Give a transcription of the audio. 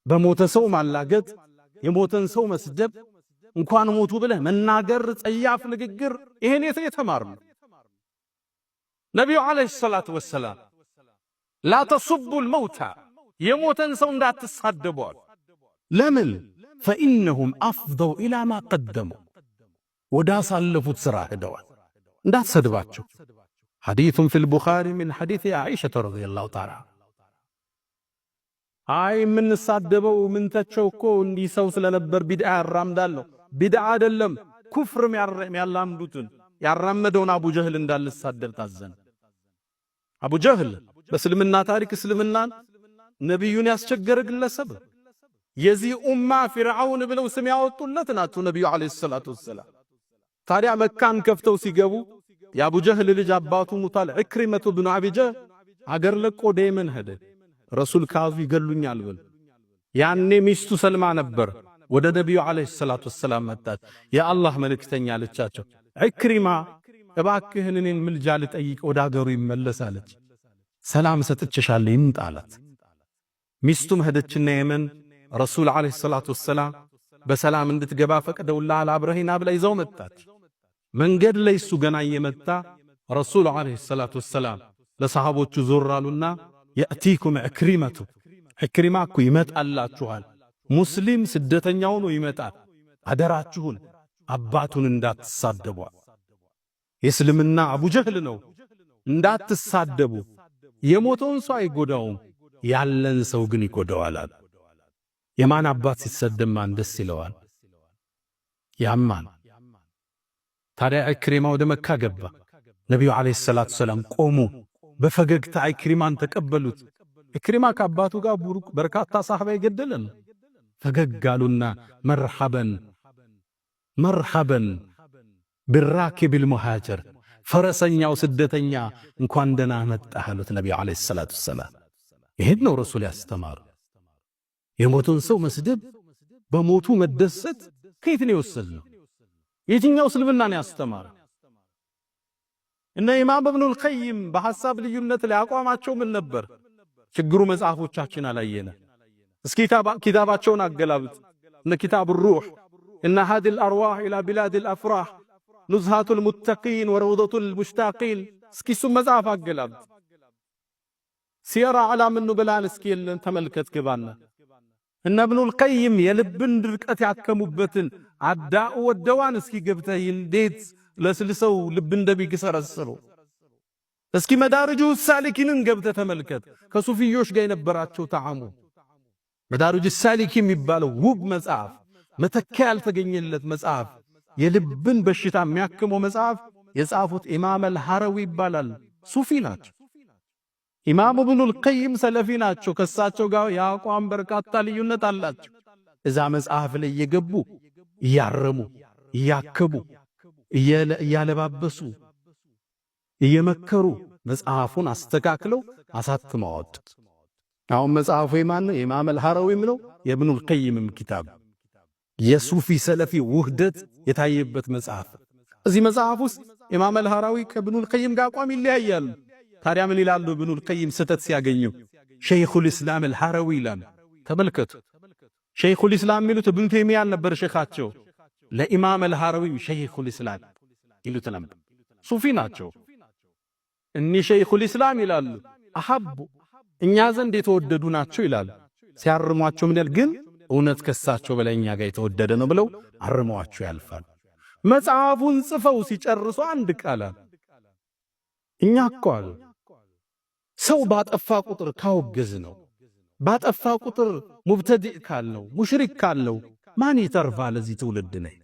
በሞተ ሰው ማላገጥ የሞተን ሰው መስደብ እንኳን ሞቱ ብለህ መናገር ጸያፍ ንግግር ይሄን የተማርነው ነብዩ አለይሂ ሰላቱ ወሰላም ላ ተሱቡ الموتى የሞተን ሰው እንዳትሳደቡ ለምን فإنهم أفضوا إلى ما قدموا ወዳሳለፉት ስራ ሄደዋል እንዳትሰድባቸው حديث في البخاري من حديث عائشة رضي الله تعالى አይ ምን ሳደበው ምን ተቸውኮ እንዲ ሰው ስለነበር ቢድዓ ያራምዳል ቢድዓ አይደለም ኩፍርም ያላምዱትን ያራመደውን አቡ ጀህል እንዳልሳደብ ታዘን አቡ ጀህል በእስልምና ታሪክ እስልምናን ነብዩን ያስቸገረ ግለሰብ የዚህ ኡማ ፍርዓውን ብለው ስም ያወጡለት ናቸው ነብዩ አለይሂ ሰላቱ ወሰላም ታዲያ መካን ከፍተው ሲገቡ የአቡ ጀህል ልጅ አባቱ ሙታል ኢክሪመቱ ብኑ አቢ ጀህል አገር ለቆ ደየመን ሄደ ረሱል ካዙ ይገሉኛል ብለ ያኔ ሚስቱ ሰልማ ነበር ወደ ነብዩ አለይሂ ሰላቱ ወሰላም መጣች የአላህ መልእክተኛ አለቻቸው ኢክሪማ እባክህን እኔን ምልጃ ልጠይቅ ወደ አገሩ ይመለሳለች ሰላም ሰጥቼሻለሁ ይምጣላት ሚስቱም ሄደችና የመን ረሱል አለይሂ ሰላቱ ወሰላም በሰላም እንድትገባ ፈቀደውላል አብረሂና ብላ ይዘው መጣች መንገድ ላይ እሱ ገና እየመጣ ረሱል አለይሂ ሰላቱ ወሰላም ለሰሃቦቹ ዞራሉና يأتيكم عكرمة عكرمة እኮ ይመጣላችኋል ሙስሊም ስደተኛው ነው ይመጣል አደራችሁን አባቱን እንዳትሳደቡ የእስልምና አቡ ጀህል ነው እንዳትሳደቡ የሞተውን ሰው አይጎዳውም ያለን ሰው ግን ይጎዳዋል የማን አባት ሲሰደብ ማን ደስ ይለዋል ያማን ታዲያ ኢክሪማ ወደ መካ ገባ ነብዩ አለይሂ ሰላቱ ሰላም ቆሙ በፈገግታ ኢክሪማን ተቀበሉት ኢክሪማ ከአባቱ ጋር ቡሩክ በርካታ ሰሃባ ይገደለን ፈገጋሉና መርሐበን መርሐበን بالراكب المهاجر ፈረሰኛው ስደተኛ እንኳን ደና መጣህ አሉት ነብዩ አለይሂ ሰላቱ ሰላም ይሄን ነው ረሱል ያስተማሩ የሞቱን ሰው መስደብ በሞቱ መደሰት ከየት ነው የወሰደው የትኛው እስልምና ነው ያስተማረው እነ ኢማም ኢብኑ አልቀይም በሐሳብ ልዩነት ላይ አቋማቸው ምን ነበር ችግሩ መጽሐፎቻችን አላየነ እስኪ ኪታባቸውን አገላብጥ እነ ኪታብ الروح ان هذه الارواح الى بلاد الافراح نزهة المتقين وروضة المشتاقين እስኪ እሱ መጽሐፍ አገላብጥ ሲራ ዓላም النبلان እስኪ ተመልከት ግባና እነ ኢብኑ አልቀይም የልብን ድርቀት ያከሙበትን አዳኡ ወደዋን እስኪ ገብተህ እንዴት ለስልሰው ልብ እንደሚገሰረሰሩ እስኪ መዳርጁ ሳሊኪንን ገብተህ ተመልከት ከሱፊዮች ጋር የነበራቸው ተዓሙ መዳርጁ ሳሊኪ የሚባለው ውብ መጽሐፍ መተኪያ ያልተገኘለት መጽሐፍ የልብን በሽታ የሚያክመው መጽሐፍ የጻፉት ኢማም አልሐረዊ ይባላል ሱፊ ናቸው ኢማም ኢብኑ አልቀይም ሰለፊ ናቸው ከሳቸው ጋር ያቋም በርካታ ልዩነት አላቸው እዛ መጽሐፍ ላይ እየገቡ እያረሙ እያከቡ እያለባበሱ እየመከሩ መጽሐፉን አስተካክለው አሳትመው አወጡት አሁን መጽሐፉ የማን ነው ኢማም አልሐረዊም ነው የኢብኑ አልቀይምም ኪታብ የሱፊ ሰለፊ ውህደት የታየበት መጽሐፍ እዚህ መጽሐፍ ውስጥ ኢማም አልሐረዊ ከኢብኑ አልቀይም ጋር አቋም ይለያያሉ ታዲያ ምን ይላሉ ኢብኑ አልቀይም ስተት ሲያገኙ ሸይኹል ኢስላም አልሐረዊ ይላል ተመልከቱ ሸይኹል ኢስላም የሚሉት ኢብኑ ተይሚያ ነበር ሸኻቸው ለኢማም አልሐረዊ ሸይኹል ኢስላም ይሉት ነበር ሱፊ ናቸው እኒ ሸይኹል ኢስላም ይላሉ አሐቡ እኛ ዘንድ የተወደዱ ናቸው ይላሉ ሲያርሟቸው ምን ያል ግን እውነት ከሳቸው በላይ እኛ ጋር የተወደደ ነው ብለው አርመዋቸው ያልፋል መጽሐፉን ጽፈው ሲጨርሱ አንድ ቃል እኛ እኮ ሰው ባጠፋ ቁጥር ካወገዝ ነው ባጠፋ ቁጥር ሙብተዲዕ ካልነው ሙሽሪክ ካልነው ማን ይተርፋል እዚህ ትውልድ ላይ